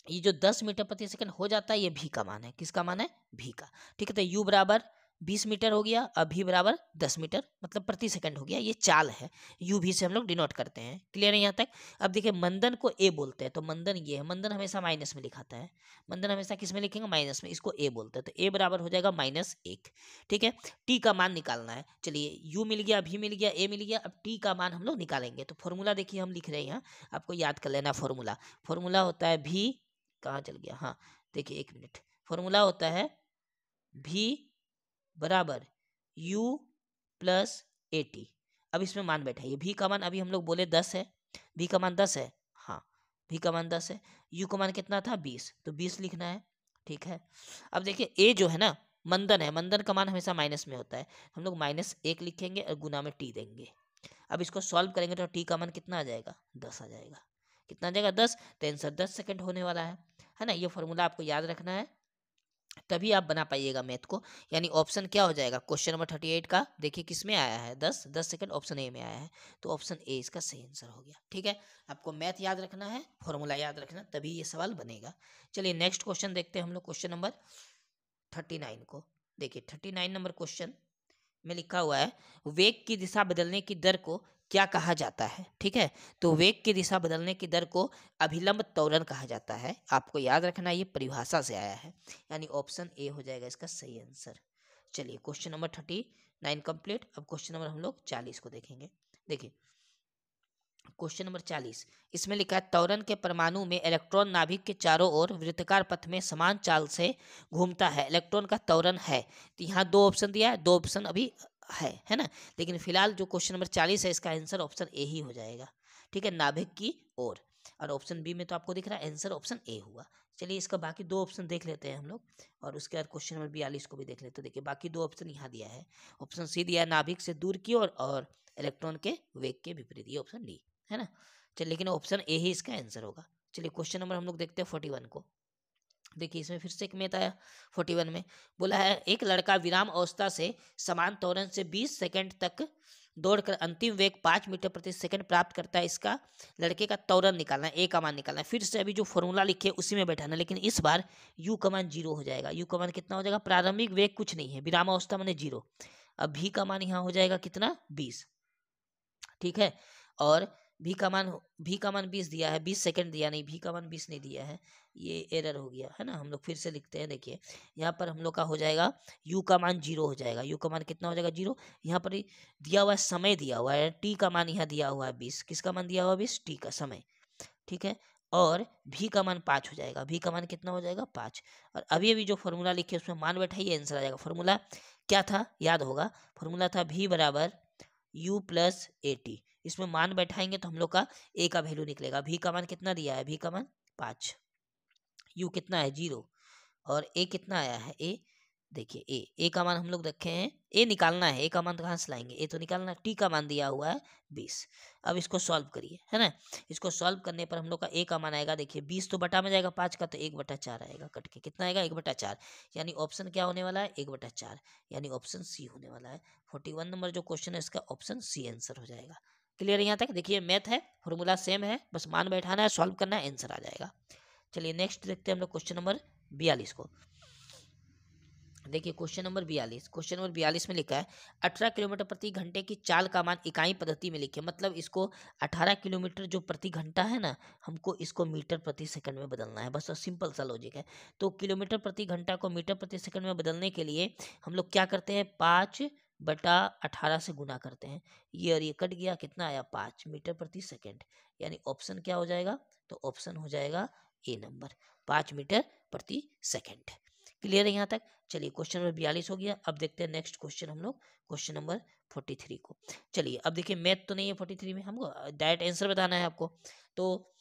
ये जो 10 मीटर प्रति सेकंड हो जाता है, ये भी का मान है। किसका मान है, भी का। ठीक है। तो u बराबर 20 मीटर हो गया, अब भी बराबर 10 मीटर मतलब प्रति सेकंड हो गया। ये चाल है, u भी से हम लोग डिनोट करते हैं। क्लियर है यहाँ तक। अब देखिए मंदन को a बोलते हैं, तो मंदन ये है। मंदन हमेशा माइनस में लिखाता है, मंदन हमेशा किस में लिखेंगे, माइनस में। इसको a बोलते हैं, तो a बराबर हो जाएगा -1। ठीक है। t का मान निकालना है। चलिए u मिल गया, भी मिल गया, a मिल गया, अब t का मान हम लोग निकालेंगे। तो फॉर्मूला देखिए हम लिख रहे हैं यहाँ, आपको याद कर लेना फॉर्मूला। फॉर्मूला होता है भी, कहाँ चल गया, हाँ देखिए 1 मिनट। फॉर्मूला होता है v बराबर u प्लस AT। अब इसमें मान बैठा है, v का मान अभी हम लोग बोले 10 है, v का मान 10 है, हाँ v का मान 10 है, u का मान कितना था 20, तो 20 लिखना है। ठीक है। अब देखिए a जो है ना, मंदन है, मंदन का मान हमेशा माइनस में होता है। हम लोग -1 लिखेंगे और गुना में t देंगे। अब इसको सॉल्व करेंगे तो t का मान कितना आ जाएगा, 10 आ जाएगा। कितना आ जाएगा, 10। तो आंसर 10 सेकंड होने वाला है ना। ये फॉर्मूला आपको याद रखना है, तभी आप बना पाइएगा मैथ को। यानी ऑप्शन क्या हो जाएगा, क्वेश्चन नंबर 38 का देखिए किस में आया है, 10 सेकंड, ऑप्शन ए में आया है। तो ऑप्शन ए इसका सही आंसर हो गया। ठीक है। आपको मैथ याद रखना है, फॉर्मूला याद रखना, तभी ये सवाल बनेगा। चलिए नेक्स्ट क्वेश्चन देखते हैं हम लोग, क्वेश्चन नंबर 39 को। देखिए 39 नंबर क्वेश्चन में लिखा हुआ है वेग की दिशा बदलने की दर को क्या कहा जाता है। ठीक है। तो वेग की दिशा बदलने की दर को अभिलंब त्वरण कहा जाता है। आपको याद रखना, ये परिभाषा से आया है, यानी ऑप्शन ए हो जाएगा इसका सही आंसर। चलिए क्वेश्चन नंबर 39 कंप्लीट। अब क्वेश्चन नंबर हम लोग 40 को देखेंगे। देखिए क्वेश्चन नंबर 40, इसमें लिखा है त्वरण के परमाणु में इलेक्ट्रॉन नाभिक के चारों ओर वृत्ताकार पथ में समान चाल से घूमता है, इलेक्ट्रॉन का त्वरण है। तो यहाँ दो ऑप्शन दिया है, दो ऑप्शन अभी है ना, लेकिन फिलहाल जो क्वेश्चन नंबर 40 है इसका आंसर ऑप्शन ए ही हो जाएगा। ठीक है, नाभिक की ओर। और ऑप्शन बी में तो आपको दिख रहा है आंसर ऑप्शन ए हुआ। चलिए इसका बाकी दो ऑप्शन देख लेते हैं हम लोग, और उसके बाद क्वेश्चन नंबर 42 को भी देख लेते हैं। देखिए बाकी दो ऑप्शन यहाँ दिया है, ऑप्शन सी दिया है नाभिक से दूर की ओर और इलेक्ट्रॉन के वेग के विपरीत, ये ऑप्शन डी है ना। चलिए लेकिन ऑप्शन ए ही इसका आंसर होगा। चलिए क्वेश्चन नंबर हम लोग देखते हैं 41 को। देखिए इसमें फिर से एक मैथ आया 41 में, बोला है एक लड़का विराम अवस्था से समान त्वरण से 20 सेकंड तक दौड़कर अंतिम वेग 5 मीटर प्रति सेकंड प्राप्त करता है। इसका लड़के का त्वरण निकालना है, ए का मान निकालना है। फिर से अभी जो फॉर्मूला लिखे उसी में बैठाना, लेकिन इस बार यू का मान 0 हो जाएगा। यू का मान कितना हो जाएगा, प्रारंभिक वेग कुछ नहीं है, विराम अवस्था माने 0। अब भी का मान यहाँ हो जाएगा कितना, 20। ठीक है, और भी का मान 20 दिया है, 20 सेकंड दिया नहीं, भी का मान 20 नहीं दिया है, ये एरर हो गया है ना। हम लोग फिर से लिखते हैं। देखिए यहाँ पर हम लोग का हो जाएगा u का मान 0 हो जाएगा। u का मान कितना हो जाएगा, 0। यहाँ पर दिया हुआ है समय, दिया हुआ है t का मान, यहाँ दिया हुआ है 20। किसका मान दिया हुआ है, 20, t का समय। ठीक है, और v का मान 5 हो जाएगा। v का मान कितना हो जाएगा, 5। और अभी अभी जो फॉर्मूला लिखे उसमें मान बैठाइए, आंसर आ जाएगा। फॉर्मूला क्या था, याद होगा, फॉर्मूला था v बराबर u प्लस ए टी। इसमें मान बैठाएंगे तो हम लोग का a का वैल्यू निकलेगा। v का मान कितना दिया है, v का मान 5, u कितना है 0, और a कितना आया है, a देखिए a का मान हम लोग रखे हैं, a निकालना है, a का मान तो कहाँ से लाएंगे, a तो निकालना है। t का मान दिया हुआ है 20। अब इसको सॉल्व करिए, है ना। इसको सॉल्व करने पर हम लोग का a का मान आएगा, देखिए 20 तो बटा में जाएगा 5 का, तो 1/4 आएगा कट के, कितना आएगा 1/4। यानी ऑप्शन क्या होने वाला है, 1/4, यानी ऑप्शन सी होने वाला है। 41 नंबर जो क्वेश्चन है इसका ऑप्शन सी आंसर हो जाएगा। क्लियर यहाँ तक। देखिए मैथ है, फॉर्मूला सेम है, बस मान बैठाना है, सॉल्व करना है, आंसर आ जाएगा। चलिए नेक्स्ट देखते हैं हम लोग क्वेश्चन नंबर 42 को। देखिए क्वेश्चन नंबर 42 में लिखा है 18 किलोमीटर प्रति घंटे की चाल का मान इकाई पद्धति में लिखे। मतलब इसको 18 किलोमीटर जो प्रति घंटा है ना, हमको इसको मीटर प्रति सेकंड में बदलना है, बस सिंपल सा लॉजिक है। तो किलोमीटर प्रति घंटा को मीटर प्रति सेकंड में बदलने के लिए हम लोग क्या करते हैं, 5/18 से गुना करते हैं। ये और ये कट गया, कितना आया, 5 मीटर प्रति सेकंड। यानी ऑप्शन क्या हो जाएगा, तो ऑप्शन हो जाएगा ए नंबर, 5 मीटर प्रति सेकंड। क्लियर है यहाँ तक। चलिए क्वेश्चन नंबर 42 हो गया। अब देखते हैं नेक्स्ट क्वेश्चन हम लोग, क्वेश्चन नंबर 43 को। चलिए अब देखिए मैथ तो नहीं है 43 में, हमको डायरेक्ट आंसर बताना है आपको। तो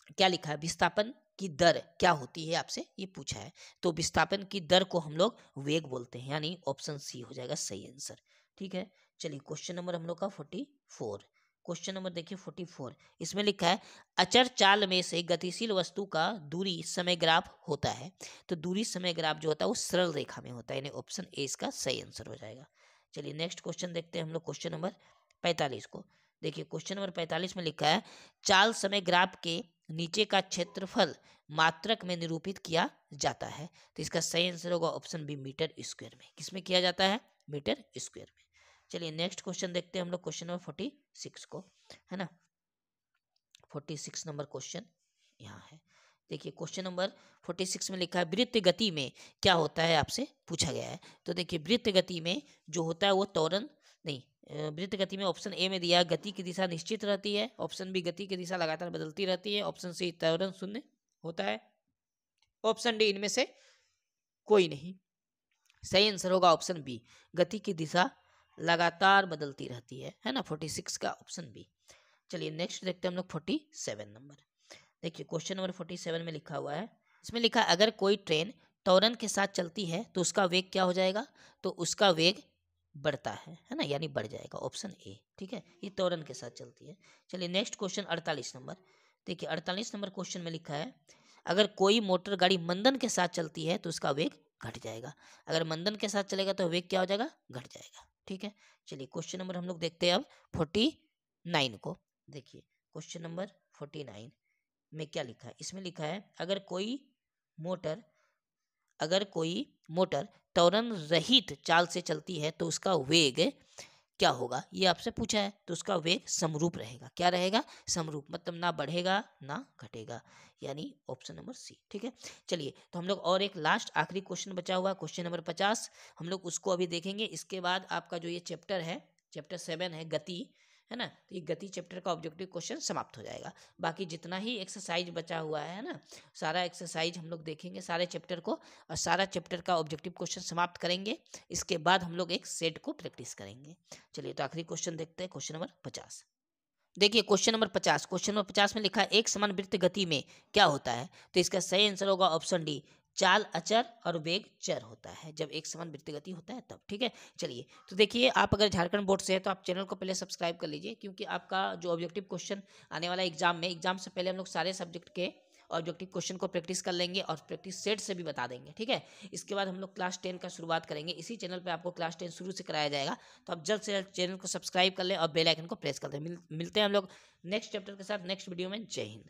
क्या लिखा है, विस्थापन की दर क्या होती है, आपसे ये पूछा है। तो विस्थापन की दर को हम लोग वेग बोलते हैं, यानी ऑप्शन सी हो जाएगा सही आंसर। ठीक है, चलिए क्वेश्चन नंबर हम लोग का 44। क्वेश्चन नंबर देखिए 44, इसमें लिखा है अचर चाल में से गतिशील वस्तु का दूरी समय ग्राफ होता है। तो दूरी समय ग्राफ जो होता है वो सरल रेखा में होता है, यानी ऑप्शन ए इसका सही आंसर हो जाएगा। चलिए नेक्स्ट क्वेश्चन देखते हैं हम लोग, क्वेश्चन नंबर 45 को। देखिए क्वेश्चन नंबर 45 में लिखा है चाल समय ग्राफ के नीचे का क्षेत्रफल मात्रक में निरूपित किया जाता है। तो इसका सही आंसर होगा ऑप्शन बी, मीटर स्क्वायर में। किसमें किया जाता है, मीटर स्क्वायर में। चलिए नेक्स्ट क्वेश्चन देखते हैं हम लोग, क्वेश्चन नंबर 46 को, है ना। 46 नंबर क्वेश्चन यहाँ है। देखिए क्वेश्चन नंबर 46 में लिखा है वृत्त गति में क्या होता है, आपसे पूछा गया है। तो देखिए वृत्त गति में जो होता है वो त्वरण नहीं, वृत्त गति में ऑप्शन ए में दिया गति की दिशा निश्चित रहती है, ऑप्शन बी गति की दिशा लगातार बदलती रहती है, ऑप्शन सी त्वरण शून्य होता है, ऑप्शन डी इनमें से कोई नहीं। सही आंसर होगा ऑप्शन बी, गति की दिशा लगातार बदलती रहती है ना। 46 का ऑप्शन बी। चलिए नेक्स्ट देखते हैं हम लोग 47 नंबर। देखिए क्वेश्चन नंबर 47 में लिखा हुआ है, इसमें लिखा है अगर कोई ट्रेन त्वरण के साथ चलती है तो उसका वेग क्या हो जाएगा, तो उसका वेग बढ़ता है ना, यानी बढ़ जाएगा, ऑप्शन ए। ठीक है, ये त्वरण के साथ चलती है। चलिए नेक्स्ट क्वेश्चन 48 नंबर। देखिए 48 नंबर क्वेश्चन में लिखा है अगर कोई मोटर गाड़ी मंदन के साथ चलती है तो उसका वेग घट जाएगा। अगर मंदन के साथ चलेगा तो वेग क्या हो जाएगा, घट जाएगा। ठीक है, चलिए क्वेश्चन नंबर हम लोग देखते हैं अब 49 को। देखिए क्वेश्चन नंबर 49 में क्या लिखा है, इसमें लिखा है अगर कोई मोटर त्वरण रहित चाल से चलती है तो उसका वेग क्या होगा, ये आपसे पूछा है। तो उसका वेग समरूप रहेगा। क्या रहेगा, समरूप, मतलब ना बढ़ेगा ना घटेगा, यानी ऑप्शन नंबर सी। ठीक है, चलिए तो हम लोग और एक लास्ट आखिरी क्वेश्चन बचा हुआ है, क्वेश्चन नंबर 50, हम लोग उसको अभी देखेंगे। इसके बाद आपका जो ये चैप्टर है, चैप्टर 7 है गति, है ना। तो ये गति चैप्टर का ऑब्जेक्टिव क्वेश्चन समाप्त हो जाएगा। बाकी जितना ही एक्सरसाइज बचा हुआ है ना, सारा एक्सरसाइज हम लोग देखेंगे सारे चैप्टर को, और सारा चैप्टर का ऑब्जेक्टिव क्वेश्चन समाप्त करेंगे। इसके बाद हम लोग एक सेट को प्रैक्टिस करेंगे। चलिए तो आखिरी क्वेश्चन देखते हैं, क्वेश्चन नंबर 50। देखिए क्वेश्चन नंबर 50, क्वेश्चन नंबर 50 में लिखा है एक समान वृत्त गति में क्या होता है। तो इसका सही आंसर होगा ऑप्शन डी, चाल अचर और वेग चर होता है, जब एक समान वृत्त गति होता है तब। ठीक है, चलिए तो देखिए, आप अगर झारखंड बोर्ड से है तो आप चैनल को पहले सब्सक्राइब कर लीजिए, क्योंकि आपका जो ऑब्जेक्टिव क्वेश्चन आने वाला एग्जाम में, एग्जाम से पहले हम लोग सारे सब्जेक्ट के ऑब्जेक्टिव क्वेश्चन को प्रैक्टिस कर लेंगे और प्रैक्टिस सेट से भी बता देंगे। ठीक है, इसके बाद हम लोग क्लास 10 का शुरुआत करेंगे। इसी चैनल पे आपको क्लास 10 शुरू से कराया जाएगा। तो आप जल्द से जल्द चैनल को सब्सक्राइब कर लें और बेल आइकन को प्रेस कर दें। मिलते हैं हम लोग नेक्स्ट चैप्टर के साथ नेक्स्ट वीडियो में। जय हिंद।